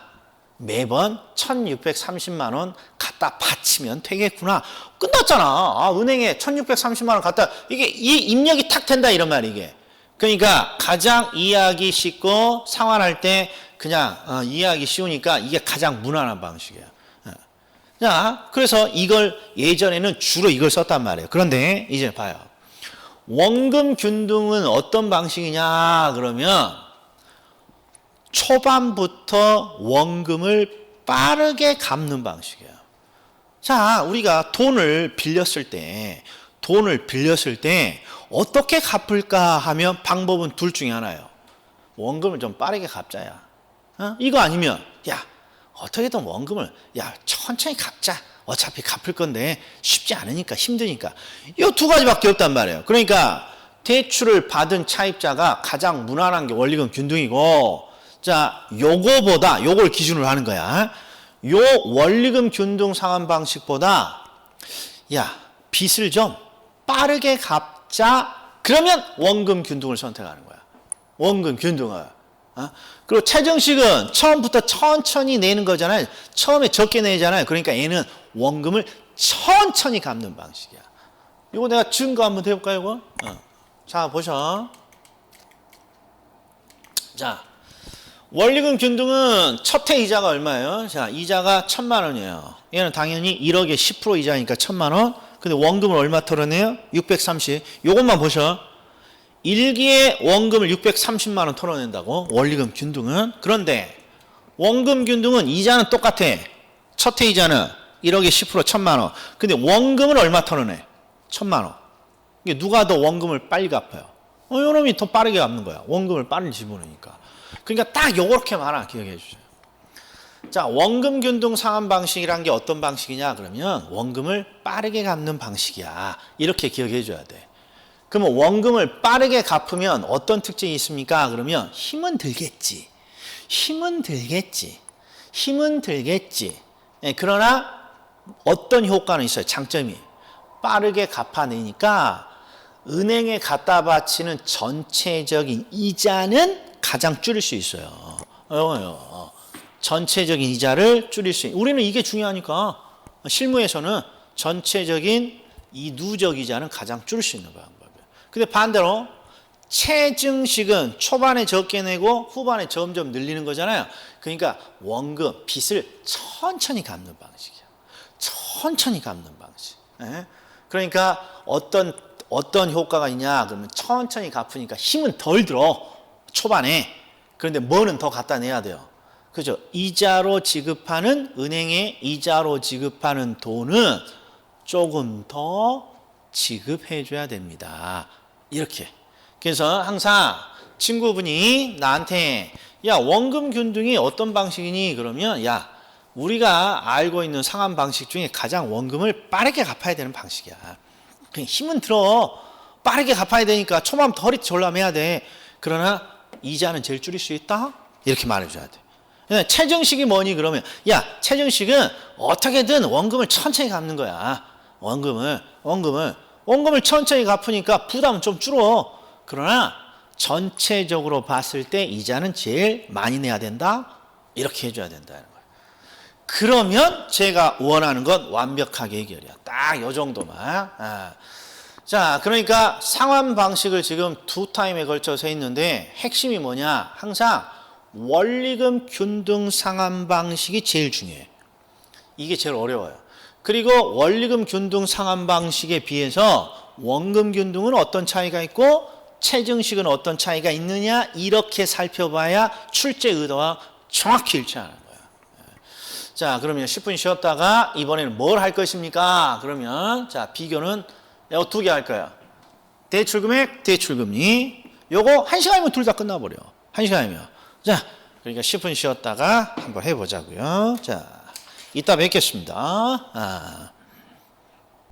매번 1,630만 원 갖다 바치면 되겠구나. 끝났잖아. 아, 은행에 1,630만 원 갖다 이게 이 입력이 탁 된다 이런 말이 이게. 그러니까 가장 이해하기 쉽고 상환할 때 그냥 이해하기 쉬우니까 이게 가장 무난한 방식이에요. 자, 그래서 이걸 예전에는 주로 이걸 썼단 말이에요. 그런데 이제 봐요. 원금 균등은 어떤 방식이냐 그러면 초반부터 원금을 빠르게 갚는 방식이에요. 자, 우리가 돈을 빌렸을 때 어떻게 갚을까 하면 방법은 둘 중에 하나예요. 원금을 좀 빠르게 갚자야. 이거 아니면 야, 어떻게든 원금을 야 천천히 갚자. 어차피 갚을 건데 쉽지 않으니까 힘드니까. 이 두 가지밖에 없단 말이에요. 그러니까 대출을 받은 차입자가 가장 무난한 게 원리금 균등이고 자 요거보다 요걸 기준으로 하는 거야. 요 원리금 균등 상환 방식보다 야 빚을 좀 빠르게 갚자. 그러면 원금 균등을 선택하는 거야. 원금 균등을. 그리고 최정식은 처음부터 천천히 내는 거잖아요. 처음에 적게 내잖아요. 그러니까 얘는 원금을 천천히 갚는 방식이야. 이거 내가 증거 한번 해볼까요, 이거? 자, 보셔. 자, 원리금 균등은 첫 해 이자가 얼마예요? 자, 이자가 1,000만 원이에요. 얘는 당연히 1억에 10% 이자니까 1,000만 원. 근데 원금을 얼마 털어내요? 630. 요것만 보셔. 1기에 원금을 630만 원 털어낸다고 원리금 균등은. 그런데 원금 균등은 이자는 똑같아. 첫 해 이자는 1억에 10% 1,000만 원. 근데 원금을 얼마 털어내? 1,000만 원. 이게 누가 더 원금을 빨리 갚아요? 요놈이 더 빠르게 갚는 거야. 원금을 빨리 집어넣으니까. 그러니까 딱 요렇게만 하나 기억해 주세요. 자, 원금 균등 상환 방식이란 게 어떤 방식이냐 그러면 원금을 빠르게 갚는 방식이야. 이렇게 기억해 줘야 돼. 그러면 원금을 빠르게 갚으면 어떤 특징이 있습니까? 그러면 힘은 들겠지. 예, 그러나 어떤 효과는 있어요. 장점이. 빠르게 갚아내니까 은행에 갖다 바치는 전체적인 이자는 가장 줄일 수 있어요. 전체적인 이자를 줄일 수 있어요. 우리는 이게 중요하니까 실무에서는 전체적인 이 누적 이자는 가장 줄일 수 있는 방법이에요. 근데 반대로 체증식은 초반에 적게 내고 후반에 점점 늘리는 거잖아요. 그러니까 원금, 빚을 천천히 갚는 방식이야. 천천히 갚는 방식. 그러니까 어떤 효과가 있냐 그러면 천천히 갚으니까 힘은 덜 들어 초반에. 그런데 뭐는 더 갖다 내야 돼요. 그죠? 이자로 지급하는 은행에 이자로 지급하는 돈은 조금 더 지급해 줘야 됩니다. 이렇게. 그래서 항상 친구분이 나한테 야 원금 균등이 어떤 방식이니? 그러면 야 우리가 알고 있는 상환 방식 중에 가장 원금을 빠르게 갚아야 되는 방식이야. 그냥 힘은 들어. 빠르게 갚아야 되니까 초반부터 허리 졸라매야 돼. 그러나 이자는 제일 줄일 수 있다? 이렇게 말해줘야 돼. 체증식이 뭐니? 그러면 야 체증식은 어떻게든 원금을 천천히 갚는 거야. 원금을 천천히 갚으니까 부담은 좀 줄어. 그러나 전체적으로 봤을 때 이자는 제일 많이 내야 된다. 이렇게 해줘야 된다는 거예요. 그러면 제가 원하는 건 완벽하게 해결이야. 딱 요 정도만. 자, 그러니까 상환 방식을 지금 두 타임에 걸쳐서 했는데 핵심이 뭐냐? 항상 원리금 균등 상환 방식이 제일 중요해. 이게 제일 어려워요. 그리고 원리금 균등 상환 방식에 비해서 원금 균등은 어떤 차이가 있고 체증식은 어떤 차이가 있느냐 이렇게 살펴봐야 출제 의도와 정확히 일치하는 거예요. 자, 그러면 10분 쉬었다가 이번에는 뭘 할 것입니까? 그러면 자, 비교는 이거 두 개 할 거야. 대출금액, 대출금리. 요거 1시간이면 둘 다 끝나버려. 1시간이면. 자, 그러니까 10분 쉬었다가 한번 해보자고요. 자, 이따 뵙겠습니다.